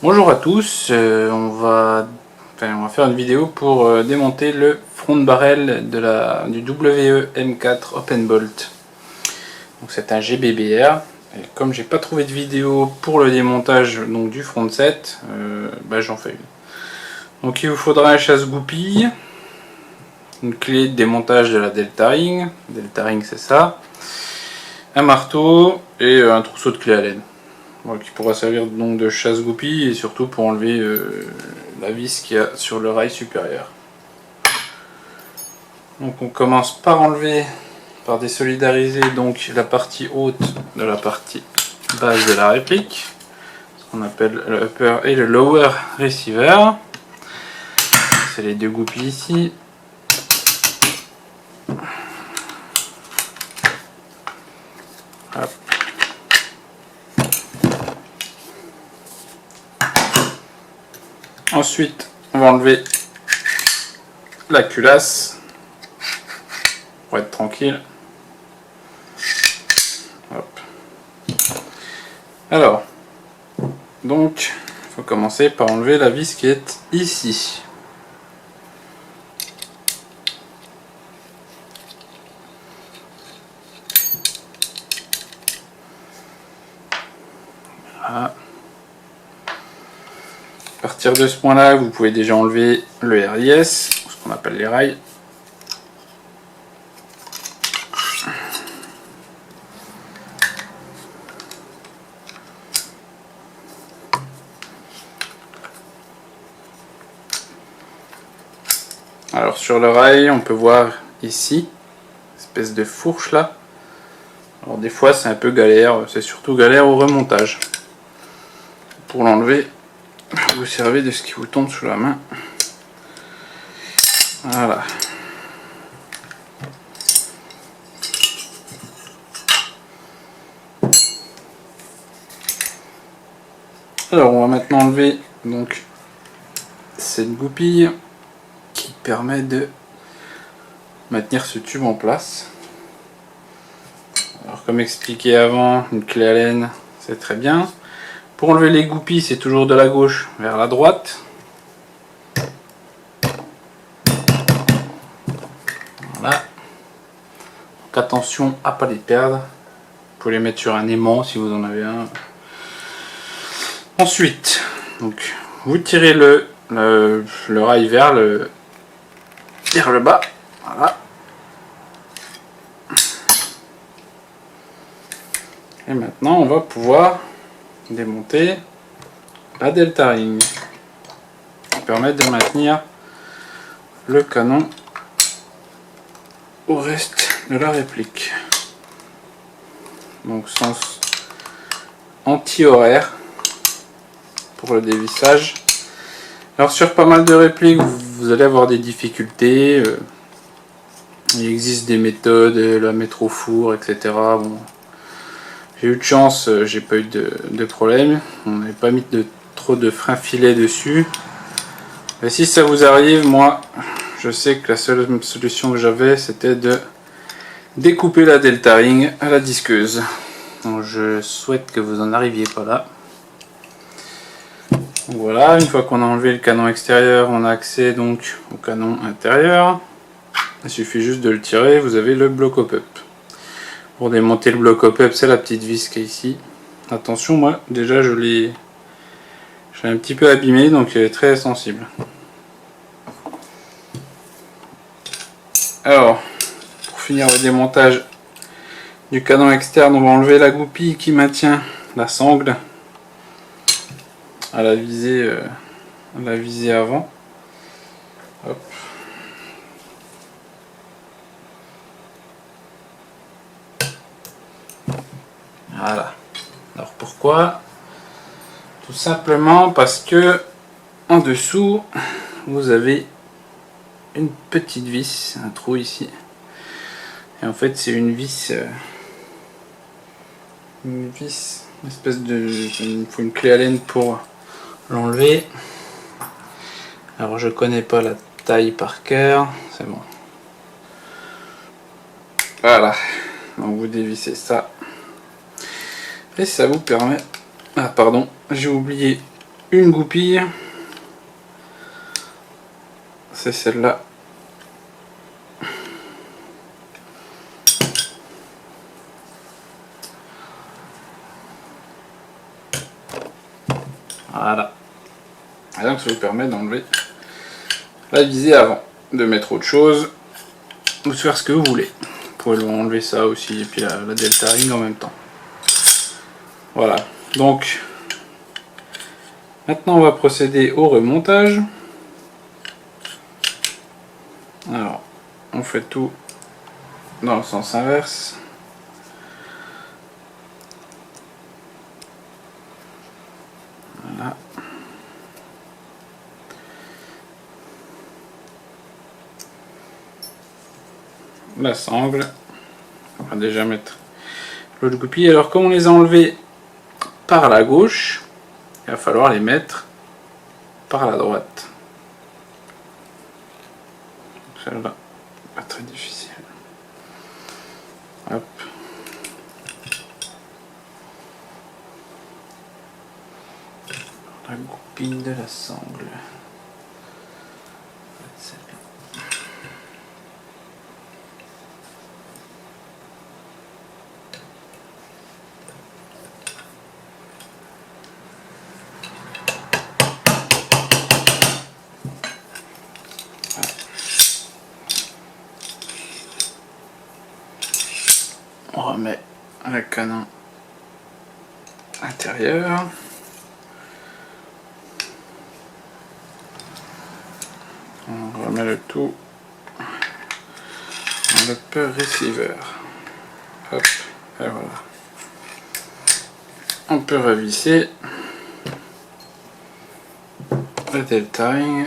Bonjour à tous, on va faire une vidéo pour démonter le front de barrel du WE-M4 Open Bolt. Donc c'est un GBBR. Et comme j'ai pas trouvé de vidéo pour le démontage donc, du front set, j'en fais une. Donc il vous faudra un chasse-goupille, une clé de démontage de la Delta Ring c'est ça, un marteau et un trousseau de clés Allen. Qui pourra servir donc de chasse-goupille et surtout pour enlever la vis qu'il y a sur le rail supérieur. Donc on commence par enlever, par désolidariser donc la partie haute de la partie basse de la réplique, ce qu'on appelle le upper et le lower receiver. C'est les deux goupilles ici. Hop. Ensuite, on va enlever la culasse pour être tranquille. Hop. Alors, donc, il faut commencer par enlever la vis qui est ici. Voilà. À partir de ce point-là, vous pouvez déjà enlever le RIS, ce qu'on appelle les rails. Alors sur le rail, on peut voir ici, espèce de fourche là. Alors des fois c'est un peu galère, c'est surtout galère au remontage. Pour l'enlever, vous servez de ce qui vous tombe sous la main. Voilà. Alors on va maintenant enlever donc cette goupille qui permet de maintenir ce tube en place. Alors comme expliqué avant, une clé Allen c'est très bien. Pour enlever les goupilles, c'est toujours de la gauche vers la droite. Voilà. Donc attention à ne pas les perdre. Vous pouvez les mettre sur un aimant si vous en avez un. Ensuite, donc, vous tirez le rail vers le bas. Voilà. Et maintenant, on va pouvoir démonter la Delta Ring qui permet de maintenir le canon au reste de la réplique. Donc sens anti-horaire pour le dévissage. Alors sur pas mal de répliques vous allez avoir des difficultés. Il existe des méthodes, la mettre au four, etc. Bon, j'ai eu de chance, j'ai pas eu de problème. On n'avait pas mis trop de frein filet dessus. Et si ça vous arrive, moi je sais que la seule solution que j'avais c'était de découper la Delta Ring à la disqueuse. Donc je souhaite que vous en arriviez pas là. Donc voilà, une fois qu'on a enlevé le canon extérieur, on a accès donc au canon intérieur. Il suffit juste de le tirer, vous avez le bloc hop-up. Pour démonter le bloc hop-up, c'est la petite vis qui est ici. Attention, moi déjà je l'ai un petit peu abîmé, donc elle est très sensible. Alors, pour finir le démontage du canon externe, on va enlever la goupille qui maintient la sangle à la visée avant. Hop. Voilà. Alors pourquoi? Tout simplement parce que en dessous vous avez une petite vis, un trou ici. Et en fait c'est une vis, une espèce de, il faut une clé Allen pour l'enlever. Alors je connais pas la taille par cœur, c'est bon. Voilà, donc vous dévissez ça. Et ça vous permet... Ah pardon, j'ai oublié une goupille, c'est celle-là. Voilà. Et donc ça vous permet d'enlever la visée avant, de mettre autre chose, ou de faire ce que vous voulez. Vous pouvez enlever ça aussi, et puis la Delta Ring en même temps. Voilà, donc maintenant on va procéder au remontage. Alors, on fait tout dans le sens inverse. Voilà. La sangle. On va déjà mettre l'autre goupille. Alors comme on les a enlevés par la gauche, il va falloir les mettre par la droite. Celle-là, pas très difficile. Hop. La goupille de la sangle. On remet le canon intérieur. On remet le tout dans le upper receiver. Hop, et voilà. On peut revisser le Delta Ring.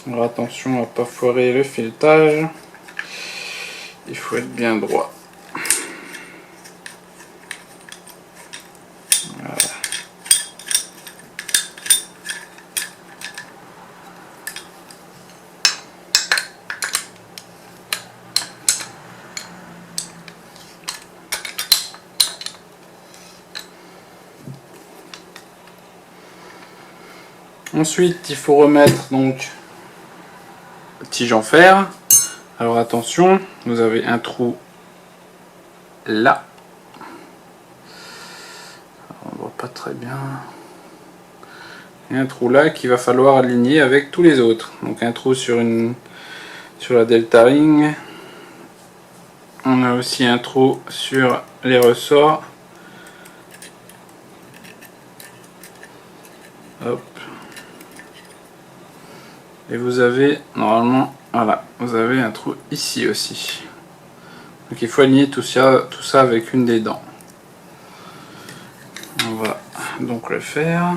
Alors attention à ne pas foirer le filetage, il faut être bien droit. Voilà. Ensuite, il faut remettre donc tige en fer. Alors attention, vous avez un trou là. On voit pas très bien. Et un trou là qu'il va falloir aligner avec tous les autres. Donc un trou sur la Delta Ring. On a aussi un trou sur les ressorts. Hop. Et vous avez normalement, voilà, vous avez un trou ici aussi. Donc il faut aligner tout ça avec une des dents. On va donc le faire.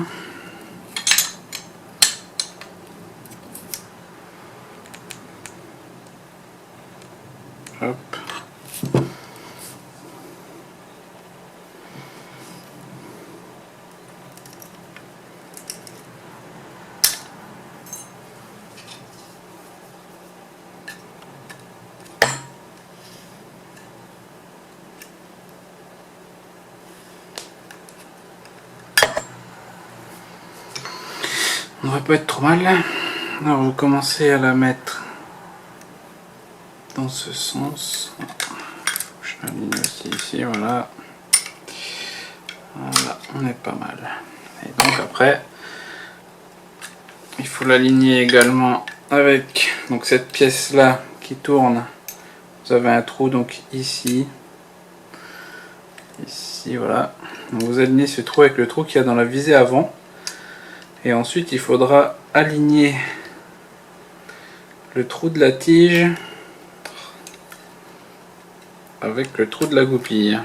Hop. On va pas être trop mal. Alors vous commencez à la mettre dans ce sens. Je l'aligne aussi ici, voilà. Voilà, on est pas mal. Et donc après, il faut l'aligner également avec donc cette pièce là qui tourne. Vous avez un trou donc ici. Ici, voilà. Donc vous alignez ce trou avec le trou qu'il y a dans la visée avant. Et ensuite, il faudra aligner le trou de la tige avec le trou de la goupille.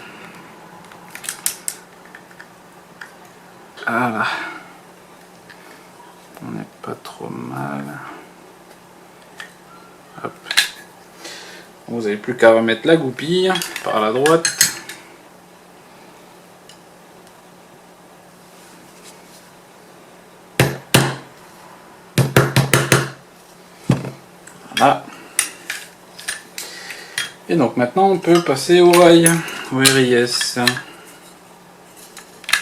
Voilà. On n'est pas trop mal. Hop. Vous n'avez plus qu'à remettre la goupille par la droite. Voilà. Et donc maintenant on peut passer au rail, au RIS.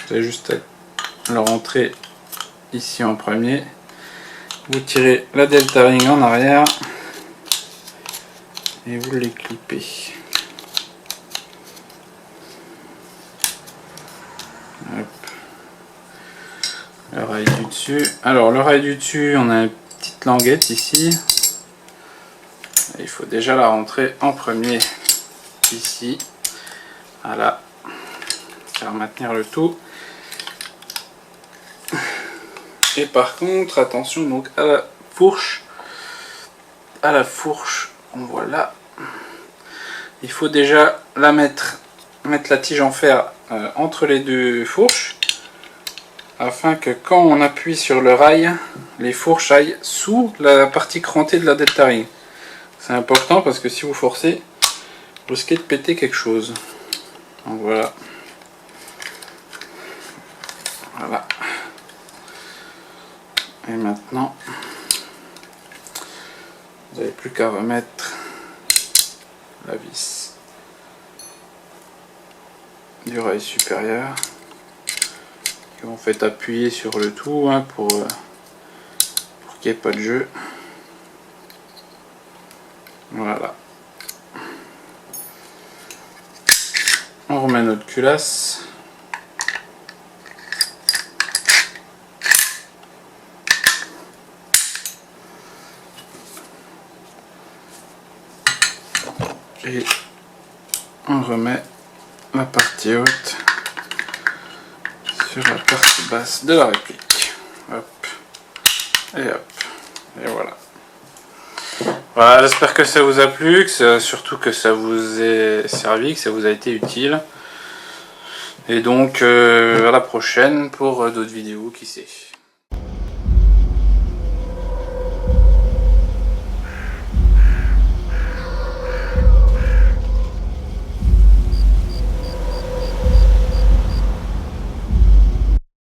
Vous avez juste à le rentrer ici en premier. Vous tirez la delta ring en arrière et vous les clippez. Hop. Le rail du dessus. Alors le rail du dessus, on a une petite languette ici. Il faut déjà la rentrer en premier ici. Voilà. Faire maintenir le tout. Et par contre, attention donc à la fourche. À la fourche, on voit là. Il faut déjà la mettre la tige en fer entre les deux fourches, afin que quand on appuie sur le rail, les fourches aillent sous la partie crantée de la delta ring. C'est important parce que si vous forcez, vous risquez de péter quelque chose. Donc voilà. Voilà. Et maintenant, vous n'avez plus qu'à remettre la vis du rail supérieur. Et on fait appuyer sur le tout hein, pour qu'il n'y ait pas de jeu. Voilà. On remet notre culasse. Et on remet la partie haute sur la partie basse de la réplique. Hop. Et hop. Et voilà. Voilà, j'espère que ça vous a plu, surtout que ça vous ait servi, que ça vous a été utile. Et donc à la prochaine pour d'autres vidéos, qui sait.